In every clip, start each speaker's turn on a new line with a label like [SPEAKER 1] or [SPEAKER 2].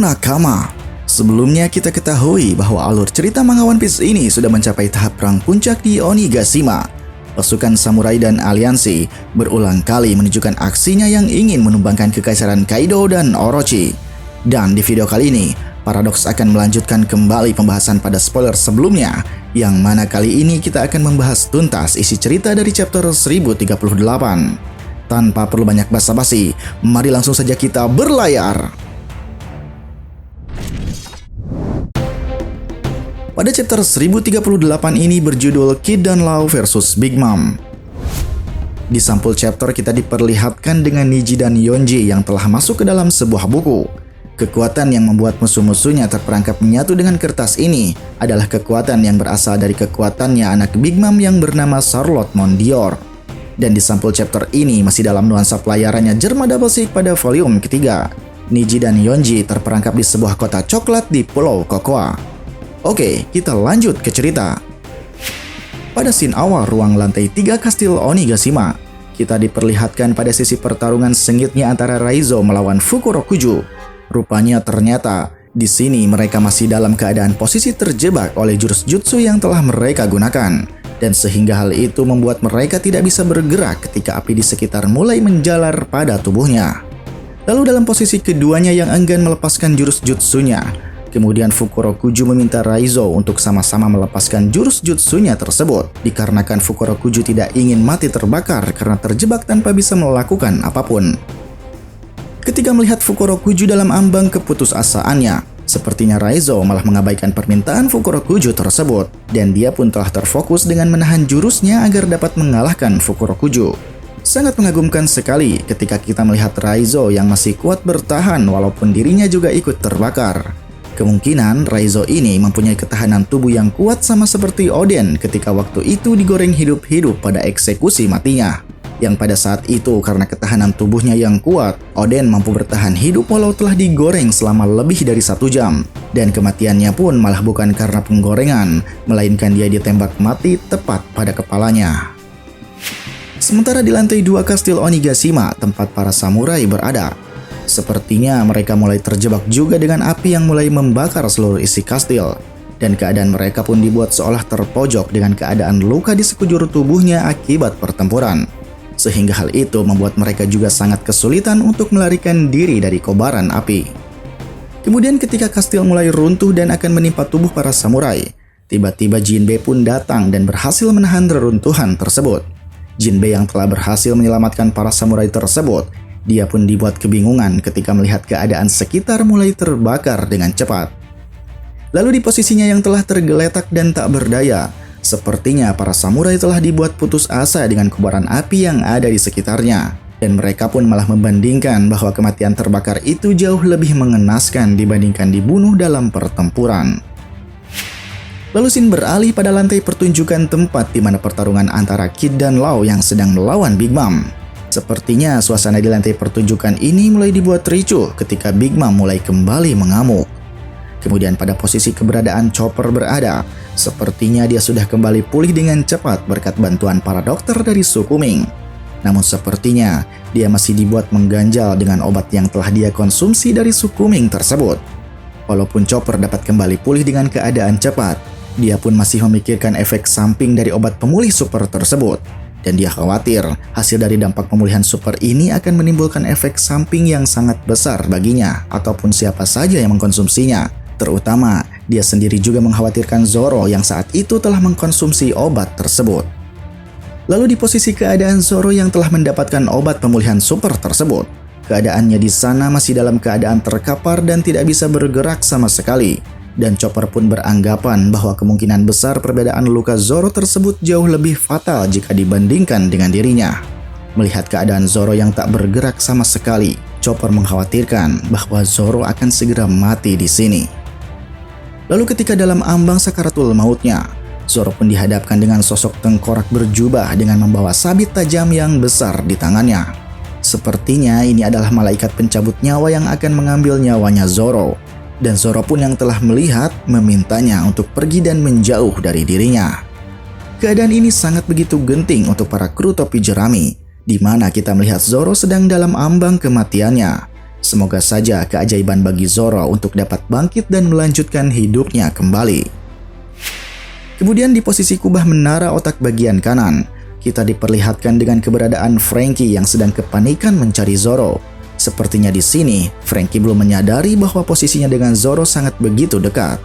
[SPEAKER 1] Nakama. Sebelumnya kita ketahui bahwa alur cerita manga One Piece ini sudah mencapai tahap perang puncak di Onigashima. Pasukan samurai dan aliansi berulang kali menunjukkan aksinya yang ingin menumbangkan kekaisaran Kaido dan Orochi. Dan di video kali ini, Paradox akan melanjutkan kembali pembahasan pada spoiler sebelumnya, yang mana kali ini kita akan membahas tuntas isi cerita dari chapter 1038. Tanpa perlu banyak basa-basi, mari langsung saja kita berlayar. Pada chapter 1038 ini berjudul Kid dan Law versus Big Mom. Di sampul chapter kita diperlihatkan dengan Niji dan Yonji yang telah masuk ke dalam sebuah buku. Kekuatan yang membuat musuh-musuhnya terperangkap menyatu dengan kertas ini adalah kekuatan yang berasal dari kekuatannya anak Big Mom yang bernama Charlotte Mondior. Dan di sampul chapter ini masih dalam nuansa pelayarannya Germa Double Six pada volume ketiga. Niji dan Yonji terperangkap di sebuah kota coklat di Pulau Kokoa. Oke, kita lanjut ke cerita. Pada scene awal ruang lantai 3 kastil Onigashima, kita diperlihatkan pada sisi pertarungan sengitnya antara Raizo melawan Fukurokuju. Rupanya ternyata di sini mereka masih dalam keadaan posisi terjebak oleh jurus jutsu yang telah mereka gunakan. Dan sehingga hal itu membuat mereka tidak bisa bergerak ketika api di sekitar mulai menjalar pada tubuhnya. Lalu dalam posisi keduanya yang enggan melepaskan jurus jutsunya, kemudian Fukurokuju meminta Raizo untuk sama-sama melepaskan jurus jutsunya tersebut, dikarenakan Fukurokuju tidak ingin mati terbakar karena terjebak tanpa bisa melakukan apapun. Ketika melihat Fukurokuju dalam ambang keputusasaannya, sepertinya Raizo malah mengabaikan permintaan Fukurokuju tersebut, dan dia pun telah terfokus dengan menahan jurusnya agar dapat mengalahkan Fukurokuju. Sangat mengagumkan sekali ketika kita melihat Raizo yang masih kuat bertahan walaupun dirinya juga ikut terbakar. Kemungkinan Raizo ini mempunyai ketahanan tubuh yang kuat sama seperti Oden ketika waktu itu digoreng hidup-hidup pada eksekusi matinya. Yang pada saat itu karena ketahanan tubuhnya yang kuat, Oden mampu bertahan hidup walau telah digoreng selama lebih dari 1 jam. Dan kematiannya pun malah bukan karena penggorengan, melainkan dia ditembak mati tepat pada kepalanya. Sementara di lantai 2 kastil Onigashima, tempat para samurai berada, sepertinya mereka mulai terjebak juga dengan api yang mulai membakar seluruh isi kastil. Dan keadaan mereka pun dibuat seolah terpojok dengan keadaan luka di sekujur tubuhnya akibat pertempuran. Sehingga hal itu membuat mereka juga sangat kesulitan untuk melarikan diri dari kobaran api. Kemudian ketika kastil mulai runtuh dan akan menimpa tubuh para samurai, tiba-tiba Jinbe pun datang dan berhasil menahan reruntuhan tersebut. Jinbe yang telah berhasil menyelamatkan para samurai tersebut, dia pun dibuat kebingungan ketika melihat keadaan sekitar mulai terbakar dengan cepat. Lalu di posisinya yang telah tergeletak dan tak berdaya, sepertinya para samurai telah dibuat putus asa dengan kobaran api yang ada di sekitarnya. Dan mereka pun malah membandingkan bahwa kematian terbakar itu jauh lebih mengenaskan dibandingkan dibunuh dalam pertempuran. Lalu scene beralih pada lantai pertunjukan tempat di mana pertarungan antara Kid dan Law yang sedang melawan Big Mom. Sepertinya suasana di lantai pertunjukan ini mulai dibuat ricuh ketika Big Mom mulai kembali mengamuk. Kemudian pada posisi keberadaan Chopper berada, sepertinya dia sudah kembali pulih dengan cepat berkat bantuan para dokter dari suku Ming. Namun sepertinya dia masih dibuat mengganjal dengan obat yang telah dia konsumsi dari suku Ming tersebut. Walaupun Chopper dapat kembali pulih dengan keadaan cepat, dia pun masih memikirkan efek samping dari obat pemulih super tersebut. Dan dia khawatir hasil dari dampak pemulihan super ini akan menimbulkan efek samping yang sangat besar baginya ataupun siapa saja yang mengkonsumsinya. Terutama, dia sendiri juga mengkhawatirkan Zoro yang saat itu telah mengkonsumsi obat tersebut. Lalu di posisi keadaan Zoro yang telah mendapatkan obat pemulihan super tersebut, keadaannya di sana masih dalam keadaan terkapar dan tidak bisa bergerak sama sekali. Dan Chopper pun beranggapan bahwa kemungkinan besar perbedaan luka Zoro tersebut jauh lebih fatal jika dibandingkan dengan dirinya. Melihat keadaan Zoro yang tak bergerak sama sekali, Chopper mengkhawatirkan bahwa Zoro akan segera mati di sini. Lalu ketika dalam ambang sakaratul mautnya, Zoro pun dihadapkan dengan sosok tengkorak berjubah dengan membawa sabit tajam yang besar di tangannya. Sepertinya ini adalah malaikat pencabut nyawa yang akan mengambil nyawanya Zoro. Dan Zoro pun yang telah melihat memintanya untuk pergi dan menjauh dari dirinya. Keadaan ini sangat begitu genting untuk para kru topi jerami, di mana kita melihat Zoro sedang dalam ambang kematiannya. Semoga saja keajaiban bagi Zoro untuk dapat bangkit dan melanjutkan hidupnya kembali. Kemudian di posisi kubah menara otak bagian kanan, kita diperlihatkan dengan keberadaan Franky yang sedang kepanikan mencari Zoro. Sepertinya di sini, Franky belum menyadari bahwa posisinya dengan Zoro sangat begitu dekat.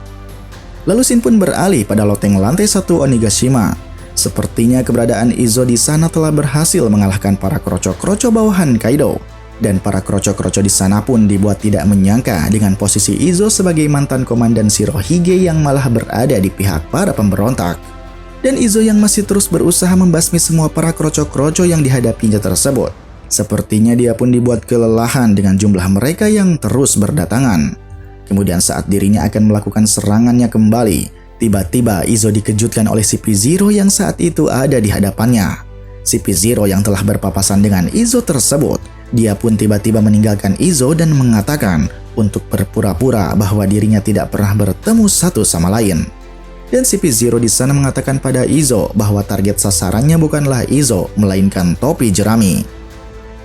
[SPEAKER 1] Lalu Shin pun beralih pada loteng lantai 1 Onigashima. Sepertinya keberadaan Izo di sana telah berhasil mengalahkan para kroco-kroco bawahan Kaido. Dan para kroco-kroco di sana pun dibuat tidak menyangka dengan posisi Izo sebagai mantan komandan Shirohige yang malah berada di pihak para pemberontak. Dan Izo yang masih terus berusaha membasmi semua para kroco-kroco yang dihadapinya tersebut. Sepertinya dia pun dibuat kelelahan dengan jumlah mereka yang terus berdatangan. Kemudian saat dirinya akan melakukan serangannya kembali, tiba-tiba Izo dikejutkan oleh CP0 yang saat itu ada di hadapannya. CP0 yang telah berpapasan dengan Izo tersebut, dia pun tiba-tiba meninggalkan Izo dan mengatakan untuk berpura-pura bahwa dirinya tidak pernah bertemu satu sama lain. Dan CP0 di sana mengatakan pada Izo bahwa target sasarannya bukanlah Izo, melainkan topi jerami.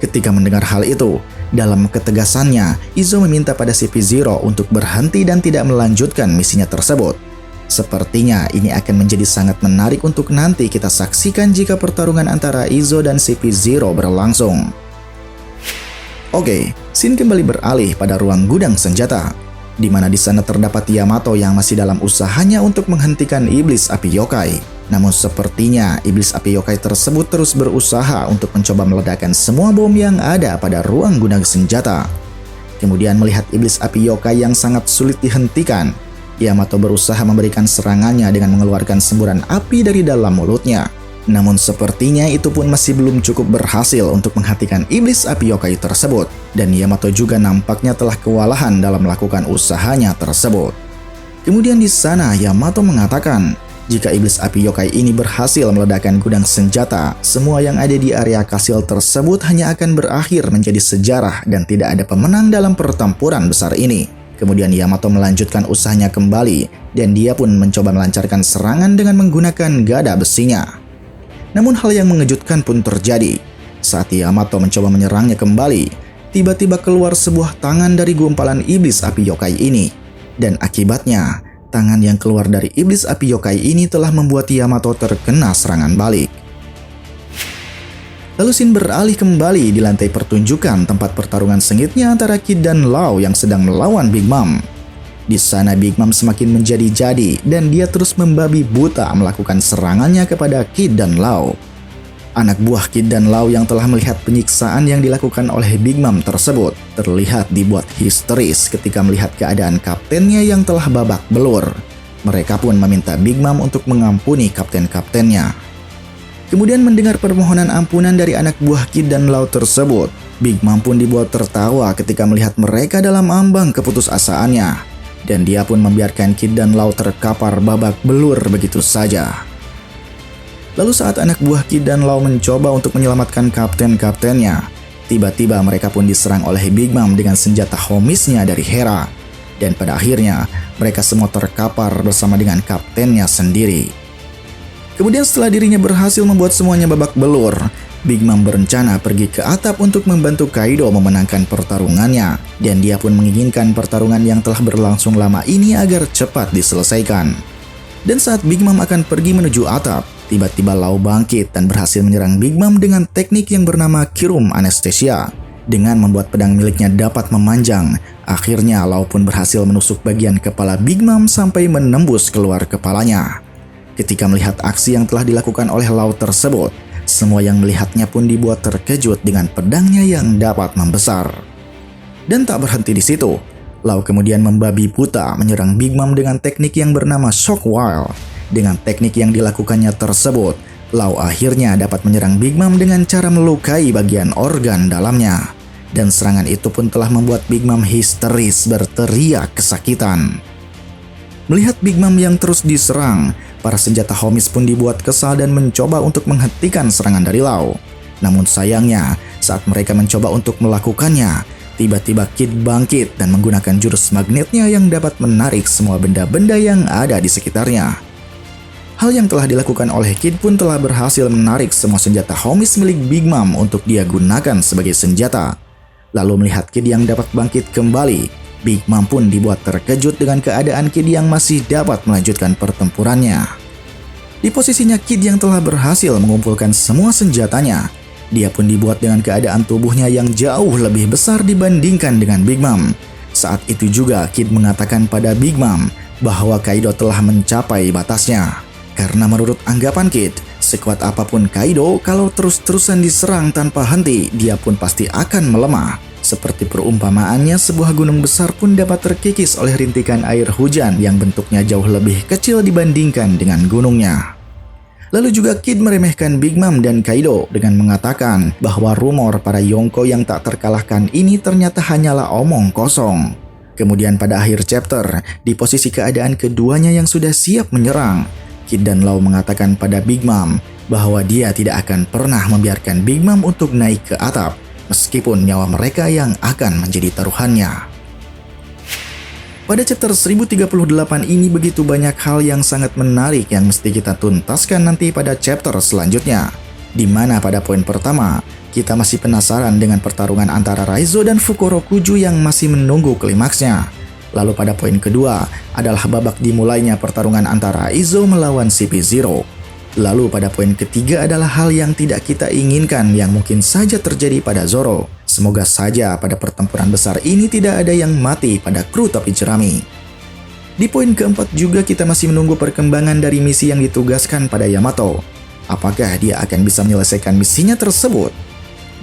[SPEAKER 1] Ketika mendengar hal itu, dalam ketegasannya, Izo meminta pada CP0 untuk berhenti dan tidak melanjutkan misinya tersebut. Sepertinya ini akan menjadi sangat menarik untuk nanti kita saksikan jika pertarungan antara Izo dan CP0 berlangsung. Oke, Shin kembali beralih pada ruang gudang senjata, di mana di sana terdapat Yamato yang masih dalam usahanya untuk menghentikan iblis api yokai. Namun sepertinya iblis api yokai tersebut terus berusaha untuk mencoba meledakkan semua bom yang ada pada ruang gudang senjata. Kemudian melihat iblis api yokai yang sangat sulit dihentikan, Yamato berusaha memberikan serangannya dengan mengeluarkan semburan api dari dalam mulutnya. Namun sepertinya itu pun masih belum cukup berhasil untuk menghentikan iblis api yokai tersebut, dan Yamato juga nampaknya telah kewalahan dalam melakukan usahanya tersebut. Kemudian di sana Yamato mengatakan, jika iblis api yokai ini berhasil meledakkan gudang senjata, semua yang ada di area kastil tersebut hanya akan berakhir menjadi sejarah dan tidak ada pemenang dalam pertempuran besar ini. Kemudian Yamato melanjutkan usahanya kembali, dan dia pun mencoba melancarkan serangan dengan menggunakan gada besinya. Namun hal yang mengejutkan pun terjadi. Saat Yamato mencoba menyerangnya kembali, tiba-tiba keluar sebuah tangan dari gumpalan iblis api yokai ini. Dan akibatnya, tangan yang keluar dari iblis api yokai ini telah membuat Yamato terkena serangan balik. Lalu Shin beralih kembali di lantai pertunjukan tempat pertarungan sengitnya antara Kid dan Law yang sedang melawan Big Mom. Di sana Big Mom semakin menjadi-jadi dan dia terus membabi buta melakukan serangannya kepada Kid dan Law. Anak buah Kid dan Law yang telah melihat penyiksaan yang dilakukan oleh Big Mom tersebut terlihat dibuat histeris ketika melihat keadaan kaptennya yang telah babak belur. Mereka pun meminta Big Mom untuk mengampuni kapten-kaptennya. Kemudian mendengar permohonan ampunan dari anak buah Kid dan Law tersebut, Big Mom pun dibuat tertawa ketika melihat mereka dalam ambang keputusasaannya. Dan dia pun membiarkan Kid dan Law terkapar babak belur begitu saja. Lalu saat anak buah Kid dan Law mencoba untuk menyelamatkan kapten-kaptennya, tiba-tiba mereka pun diserang oleh Big Mom dengan senjata homisnya dari Hera. Dan pada akhirnya, mereka semua terkapar bersama dengan kaptennya sendiri. Kemudian setelah dirinya berhasil membuat semuanya babak belur, Big Mom berencana pergi ke atap untuk membantu Kaido memenangkan pertarungannya, dan dia pun menginginkan pertarungan yang telah berlangsung lama ini agar cepat diselesaikan. Dan saat Big Mom akan pergi menuju atap, tiba-tiba Law bangkit dan berhasil menyerang Big Mom dengan teknik yang bernama Kirum Anesthesia. Dengan membuat pedang miliknya dapat memanjang, akhirnya Law pun berhasil menusuk bagian kepala Big Mom sampai menembus keluar kepalanya. Ketika melihat aksi yang telah dilakukan oleh Law tersebut, semua yang melihatnya pun dibuat terkejut dengan pedangnya yang dapat membesar. Dan tak berhenti di situ, Law kemudian membabi buta menyerang Big Mom dengan teknik yang bernama Shock Wile. Dengan teknik yang dilakukannya tersebut, Law akhirnya dapat menyerang Big Mom dengan cara melukai bagian organ dalamnya. Dan serangan itu pun telah membuat Big Mom histeris berteriak kesakitan. Melihat Big Mom yang terus diserang, para senjata homis pun dibuat kesal dan mencoba untuk menghentikan serangan dari Law. Namun sayangnya, saat mereka mencoba untuk melakukannya, tiba-tiba Kid bangkit dan menggunakan jurus magnetnya yang dapat menarik semua benda-benda yang ada di sekitarnya. Hal yang telah dilakukan oleh Kid pun telah berhasil menarik semua senjata homis milik Big Mom untuk dia gunakan sebagai senjata. Lalu melihat Kid yang dapat bangkit kembali, Big Mom pun dibuat terkejut dengan keadaan Kid yang masih dapat melanjutkan pertempurannya. Di posisinya Kid yang telah berhasil mengumpulkan semua senjatanya, dia pun dibuat dengan keadaan tubuhnya yang jauh lebih besar dibandingkan dengan Big Mom. Saat itu juga Kid mengatakan pada Big Mom bahwa Kaido telah mencapai batasnya. Karena menurut anggapan Kid, sekuat apapun Kaido, kalau terus-terusan diserang tanpa henti, dia pun pasti akan melemah. Seperti perumpamaannya, sebuah gunung besar pun dapat terkikis oleh rintikan air hujan yang bentuknya jauh lebih kecil dibandingkan dengan gunungnya. Lalu juga Kid meremehkan Big Mom dan Kaido dengan mengatakan bahwa rumor para Yonko yang tak terkalahkan ini ternyata hanyalah omong kosong. Kemudian pada akhir chapter, di posisi keadaan keduanya yang sudah siap menyerang, Kid dan Law mengatakan pada Big Mom bahwa dia tidak akan pernah membiarkan Big Mom untuk naik ke atap, meskipun nyawa mereka yang akan menjadi taruhannya. Pada chapter 1038 ini begitu banyak hal yang sangat menarik yang mesti kita tuntaskan nanti pada chapter selanjutnya. Di mana pada poin pertama, kita masih penasaran dengan pertarungan antara Raizo dan Fukurokuju yang masih menunggu klimaksnya. Lalu pada poin kedua adalah babak dimulainya pertarungan antara Izo melawan CP0. Lalu pada poin ketiga adalah hal yang tidak kita inginkan yang mungkin saja terjadi pada Zoro. Semoga saja pada pertempuran besar ini tidak ada yang mati pada kru topi jerami. Di poin keempat juga kita masih menunggu perkembangan dari misi yang ditugaskan pada Yamato. Apakah dia akan bisa menyelesaikan misinya tersebut?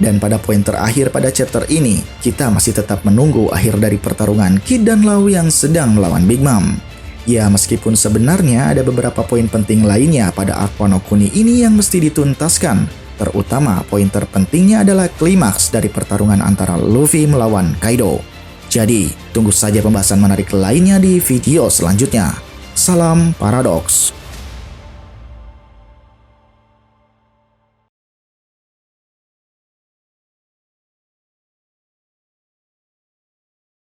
[SPEAKER 1] Dan pada poin terakhir pada chapter ini, kita masih tetap menunggu akhir dari pertarungan Kid dan Law yang sedang melawan Big Mom. Ya, meskipun sebenarnya ada beberapa poin penting lainnya pada arc Wano Kuni ini yang mesti dituntaskan. Terutama poin terpentingnya adalah klimaks dari pertarungan antara Luffy melawan Kaido. Jadi, tunggu saja pembahasan menarik lainnya di video selanjutnya. Salam Paradoks.